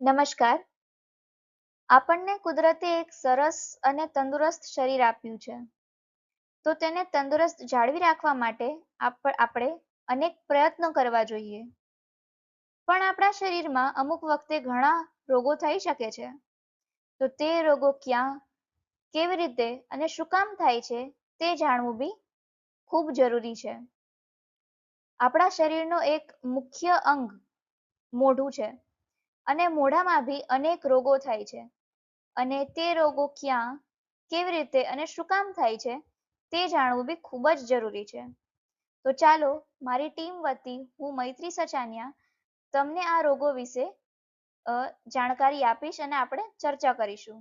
નમસ્કાર. આપણને કુદરતે એક સરસ અને તંદુરસ્ત શરીર આપ્યું છે. તો તેને તંદુરસ્ત જાળવી રાખવા માટે આપણે અનેક પ્રયત્નો કરવા જોઈએ. પણ આપણા શરીરમાં અમુક વખતે ઘણા રોગો થઈ શકે છે. તો તે રોગો ક્યાં, કેવી રીતે અને શું કામ થાય છે તે જાણવું બી ખૂબ જરૂરી છે. આપણા શરીરનો એક મુખ્ય અંગ મોઢું છે અને મોઢામાં બી અનેક રોગો થાય છે. અને તે રોગો ક્યાં, કેવી રીતે અને શું કામ થાય છે તે જાણવું બી ખૂબ જ જરૂરી છે. તો ચાલો મારી ટીમ વતી હું મૈત્રી સચાનિયા તમને આ રોગો વિશે જાણકારી આપીશ અને આપણે ચર્ચા કરીશું.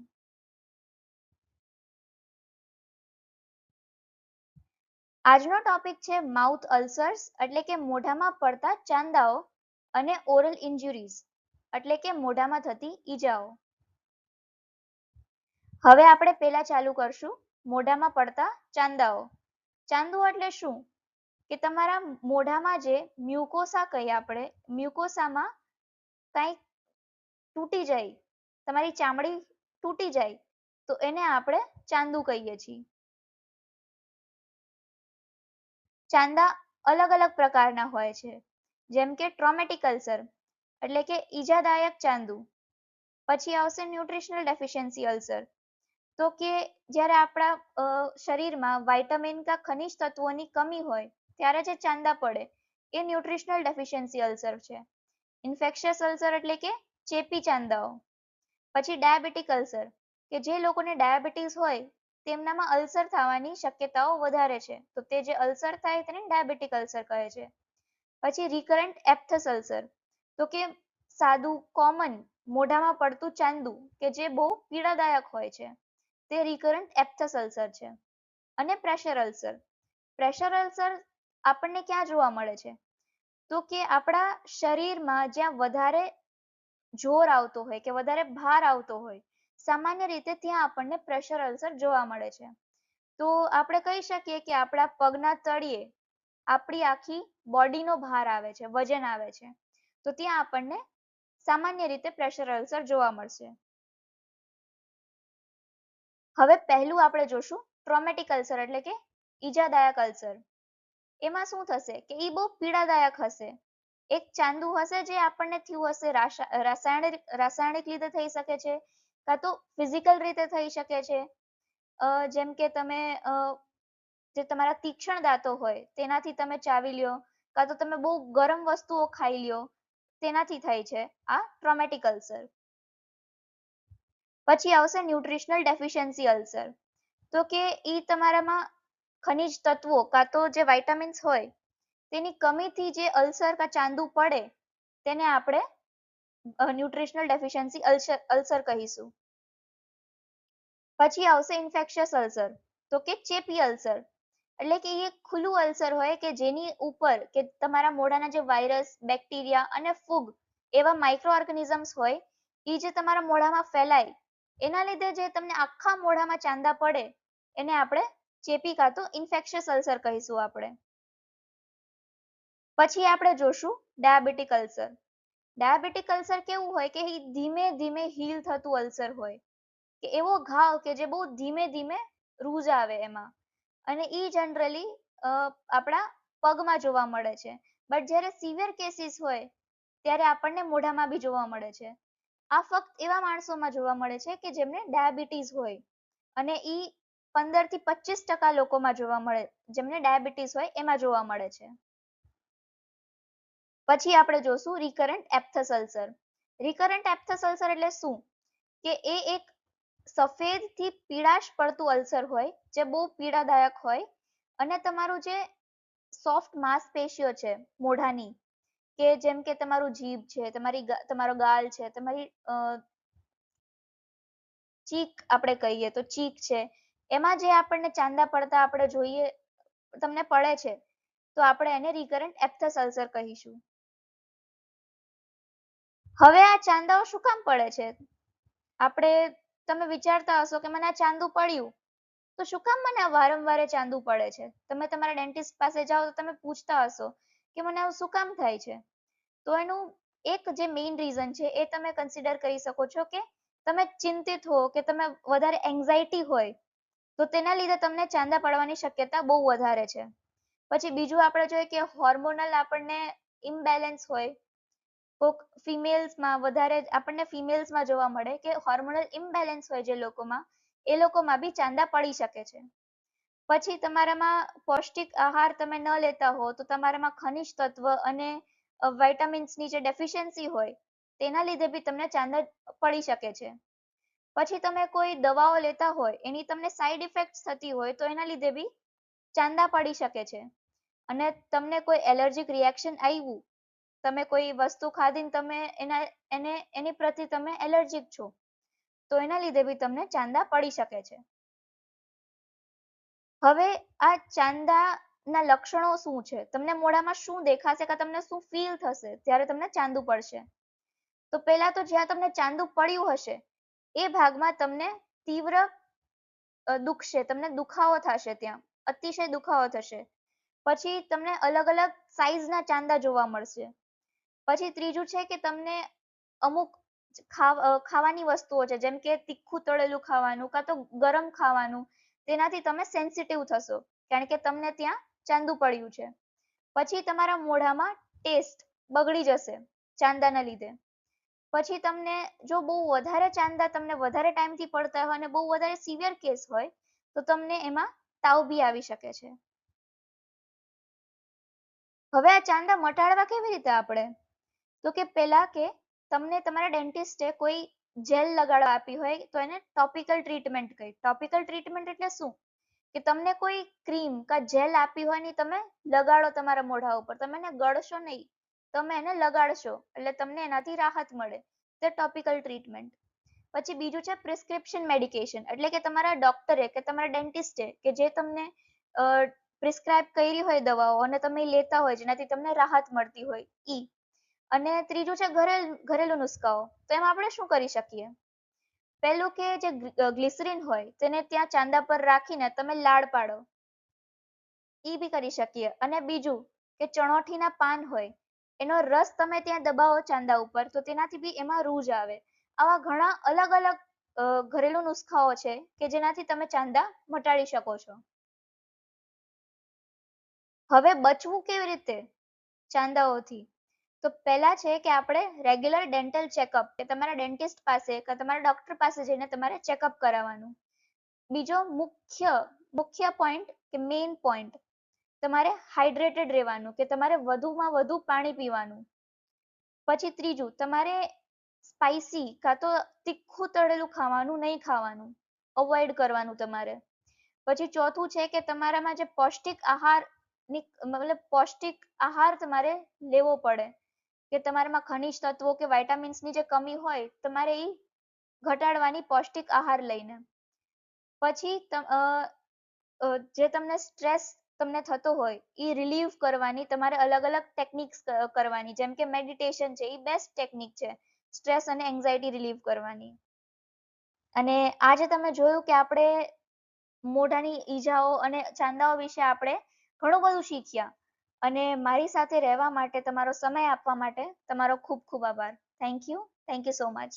આજનો ટોપિક છે માઉથ અલ્સર્સ એટલે કે મોઢામાં પડતા ચાંદાઓ અને ઓરલ ઇન્જુરીઝ એટલે કે મોઢામાં થતી ઈજાઓ. હવે આપણે પહેલા ચાલુ કરશું મોઢામાં પડતા ચાંદાઓ. ચાંદુ એટલે શું? કે તમારા મોઢામાં જે મ્યુકોસા કહીએ આપણે, મ્યુકોસામાં કંઈક તૂટી જાય, તમારી ચામડી તૂટી જાય તો એને આપણે ચાંદુ કહીએ છીએ. ચાંદા અલગ અલગ પ્રકારના હોય છે, જેમ કે ટ્રોમેટિક અલ્સર એટલે કે ઈજાદાયક ચાંદુ. પછી આવશે ન્યુટ્રિશનલ ડેફિશિયન્સી અલ્સર, તો કે જ્યારે આપણા શરીરમાં વાઇટામિન કા ખનિજ તત્વોની કમી હોય ત્યારે જે ચાંદા પડે એ ન્યુટ્રિશનલ ડેફિશિયન્સી અલ્સર છે. ઇન્ફેક્શિયસ અલ્સર એટલે કે ચેપી ચાંદાઓ. પછી ડાયાબિટીક અલ્સર, કે જે લોકોને ડાયાબિટીસ હોય તેમનામાં અલ્સર થવાની શક્યતાઓ વધારે છે, તો તે જે અલ્સર થાય તેને ડાયાબિટીક અલ્સર કહે છે. પછી રિકરન્ટ એપ્થસ અલ્સર, તો કે સાદું કોમન મોઢામાં પડતું ચાંદુ કે જે બહુ પીડાદાયક હોય છે તે રિકરન્ટ એપ્થસ અલ્સર છે. અને પ્રેશર અલ્સર. પ્રેશર અલ્સર આપણને ક્યાં જોવા મળે છે? તો કે આપણા શરીરમાં જ્યાં વધારે જોર આવતો હોય કે વધારે ભાર આવતો હોય, સામાન્ય રીતે ત્યાં આપણને પ્રેશર અલ્સર જોવા મળે છે. તો આપણે કહી શકીએ કે આપણા પગના તળિયે આપણી આખી બોડીનો ભાર આવે છે, વજન આવે છે, તો ત્યાં આપણને સામાન્ય રીતે પ્રેશર અલ્સર જોવા મળશે. હવે પહેલું આપણે જોશું ટ્રોમેટિક અલ્સર એટલે કે ઈજાદાયક અલ્સર. એમાં શું થશે કે એ બહુ પીડાદાયક હશે. એક ચાંદુ હશે જે આપણને થયું હશે, રાસાયણિક રીતે થઈ શકે છે કાં તો ફિઝિકલ રીતે થઈ શકે છે. જેમ કે તમે જે તમારા તીક્ષ્ણ દાંતો હોય તેનાથી તમે ચાવી લ્યો, કાં તો તમે બહુ ગરમ વસ્તુઓ ખાઈ લ્યો, તેનાથી થાય છે આ ટ્રોમેટિક અલ્સર. પછી આવશે ન્યુટ્રિશનલ ડેફિશિયન્સી અલ્સર, તો કે એ તમારામાં ખનિજ તત્વો કાં તો જે વાઇટામિન્સ હોય તેની કમીથી જે અલ્સર કા ચાંદુ પડે તેને આપણે ન્યુટ્રિશનલ ડેફિશિયન્સી અલ્સર કહીશું. પછી આવશે ઇન્ફેક્શિયસ અલ્સર, તો કે ચેપી અલ્સર એટલે કે એ ખુલ્લું અલ્સર હોય કે જેની ઉપર કે તમારા મોઢાના જે વાયરસ, બેક્ટેરિયા અને ફૂગ એવા માઇક્રો ઓર્ગેનિઝમ્સ હોય એ જે તમારા મોઢામાં ફેલાય, એના લીધે જે તમને આખા મોઢામાં ચાંદા પડે એને આપણે ચેપી કાં તો ઇન્ફેક્શિયસ અલ્સર કહીશું આપણે. પછી આપણે જોશું ડાયાબિટીક અલ્સર. ડાયાબિટીક અલ્સર કેવું હોય કે ધીમે ધીમે હીલ થતું અલ્સર હોય, કે એવો ઘાવ કે જે બહુ ધીમે ધીમે રૂઝ આવે એમાં, અને એ જનરલી આપણા પગમાં જોવા મળે છે. બટ જ્યારે સિવિયર કેસીસ હોય ત્યારે આપણને મોઢામાં બી જોવા મળે છે. આ ફક્ત એવા માણસોમાં જોવા મળે છે કે જેમને ડાયાબિટીસ હોય, અને એ 15 થી 25% લોકોમાં જોવા મળે, જેમને ડાયાબિટીસ હોય એમાં જોવા મળે છે. પછી આપણે જોશું રિકરન્ટ એપ્થસ અલ્સર. રિકરન્ટ એપ્થસ અલ્સર એટલે શું? કે એ એક સફેદ થી પીળાશ પડતું અલ્સર હોય જે બહુ પીડાદાયક હોય, અને તમારું જે સોફ્ટ માંસપેશીઓ છે મોઢાની, કે જેમ કે તમારું જીભ છે, તમારો ગાલ છે, તમારી ચીક આપણે કહીએ તો ચીક છે, એમાં જે આપણને ચાંદા પડતા આપણે જોઈએ તમને પડે છે, તો આપણે એને રિકરન્ટ એપ્થસ અલ્સર કહીશું. હવે આ ચાંદાઓ શું કામ પડે છે? તમે વિચારતા હશો કે મને આ ચાંદુ પડ્યું તો શું કામ મને વારંવાર ચાંદુ પડે છે? તમે તમારા ડેન્ટિસ્ટ પાસે જાઓ તો તમે પૂછતા હશો કે મને આવું શું કામ થાય છે? તો એનું એક જે મેઇન રીઝન છે એ તમે કન્સિડર કરી શકો છો કે તમે ચિંતિત હો કે તમે વધારે એન્ઝાઇટી હોય તો તેના લીધે તમને ચાંદા પડવાની શક્યતા બહુ વધારે છે. પછી બીજું આપણે જોઈએ કે હોર્મોનલ આપણને ઇમ્બેલેન્સ હોય, કોક ફિમેલ્સમાં વધારે આપણને ફિમેલ્સમાં જોવા મળે કે હોર્મોનલ ઇમ્બેલેન્સ હોય જે લોકોમાં, એ લોકોમાં બી ચાંદા પડી શકે છે. પછી તમારામાં પૌષ્ટિક આહાર તમે ન લેતા હો તો તમારામાં ખનિજ તત્વ અને વાઇટામિન્સની જે ડેફિશિયન્સી હોય તેના લીધે બી તમને ચાંદા પડી શકે છે. પછી તમે કોઈ દવાઓ લેતા હોય એની તમને સાઈડ ઇફેક્ટ થતી હોય તો એના લીધે બી ચાંદા પડી શકે છે. અને તમને કોઈ એલર્જીક રિએક્શન આવ્યું, તમે કોઈ વસ્તુ ખાધીને તમે એની પ્રતિ તમે એલર્જીક છો, તો એના લીધે બી તમને ચાંદા પડી શકે છે. હવે આ ચાંદાના લક્ષણો શું છે? તમને મોઢામાં શું દેખાશે કે તમને શું ફીલ થશે જ્યારે તમને ચાંદુ પડશે? તો પહેલા તો જ્યાં તમને ચાંદુ પડ્યું હશે એ ભાગમાં તમને તીવ્ર દુખશે, તમને દુખાવો થશે, ત્યાં અતિશય દુખાવો થશે. પછી તમને અલગ અલગ સાઈઝના ચાંદા જોવા મળશે. પછી ત્રીજું છે કે તમને અમુક ખાવાની વસ્તુઓ છે જેમ કે તીખું તળેલું ખાવાનું કાં તો ગરમ ખાવાનું, તેનાથી તમે સેન્સિટિવ થશો કારણ કે તમને ત્યાં ચાંદુ પડ્યું છે. પછી તમારા મોઢામાં ટેસ્ટ બગડી જશે ચાંદાના લીધે. પછી તમને જો બહુ વધારે ચાંદા તમને વધારે ટાઈમથી પડતા હોય અને બહુ વધારે સિવિયર કેસ હોય તો તમને એમાં તાવ બી આવી શકે છે. હવે આ ચાંદા મટાડવા કેવી રીતે આપણે? તો કે પહેલા કે તમને તમારા ડેન્ટિસ્ટે કોઈ જેલ લગાડવા આપી હોય તો એને ટોપિકલ ટ્રીટમેન્ટ કહે. ટોપિકલ ટ્રીટમેન્ટ એટલે શું? કે તમને કોઈ ક્રીમ કા જેલ આપી હોય ને તમે લગાડો તમારા મોઢા ઉપર, તમે એને ગળશો નહીં, તમે એને લગાડશો એટલે તમને એનાથી રાહત મળે, તે ટોપિકલ ટ્રીટમેન્ટ. પછી બીજું છે પ્રિસ્ક્રિપ્શન મેડિકેશન, એટલે કે તમારા ડોક્ટરે કે તમારા ડેન્ટિસ્ટે કે જે તમને પ્રિસ્ક્રાઇબ કરી હોય દવાઓ અને તમે લેતા હોય જેનાથી તમને રાહત મળતી હોય ઈ. અને ત્રીજું છે ઘરેલું નુસ્ખાઓ. તો એમાં આપણે શું કરી શકીએ? પહેલું કે જે ગ્લિસરીન હોય તેને ત્યાં ચાંદા પર રાખીને તમે લાડ પાડો, ઈ બી કરી શકીએ. અને બીજું કે ચણોઠીના પાન હોય એનો રસ તમે ત્યાં દબાવો ચાંદા ઉપર તો તેનાથી બી એમાં રૂજ આવે. આવા ઘણા અલગ અલગ ઘરેલું નુસ્ખાઓ છે કે જેનાથી તમે ચાંદા મટાડી શકો છો. હવે બચવું કેવી રીતે ચાંદાઓથી? તો પહેલા છે કે આપણે રેગ્યુલર ડેન્ટલ ચેકઅપ કે તમારા ડેન્ટિસ્ટ પાસે કે તમારા ડોક્ટર પાસે જઈને તમારે ચેકઅપ કરાવવાનું. બીજો મુખ્ય પોઈન્ટ કે મેઇન પોઈન્ટ, તમારે હાઇડ્રેટેડ રહેવાનું કે તમારે વધુમાં વધુ પાણી પીવાનું. પછી ત્રીજું, તમારે સ્પાઇસી કાં તો તીખું તળેલું ખાવાનું નહીં ખાવાનું, અવોઇડ કરવાનું તમારે. પછી ચોથું છે કે તમારામાં જે પૌષ્ટિક આહાર મતલબ પૌષ્ટિક આહાર તમારે લેવો પડે કે તમારામાં ખનિજ તત્વો કે વાઇટામિન્સની જે કમી હોય તમારે એ ઘટાડવાની પૌષ્ટિક આહાર લઈને. પછી જે તમને સ્ટ્રેસ તમને થતો હોય એ રિલીવ કરવાની તમારે અલગ અલગ ટેકનિક્સ કરવાની, જેમ કે મેડિટેશન છે એ બેસ્ટ ટેકનિક છે સ્ટ્રેસ અને એન્ઝાઇટી રિલીવ કરવાની. અને આજે તમે જોયું કે આપણે મોઢાની ઈજાઓ અને ચાંદાઓ વિશે આપણે ઘણું બધું શીખ્યા. અને મારી સાથે રહેવા માટે તમારો સમય આપવા માટે તમારો ખૂબ ખૂબ આભાર. Thank you so much.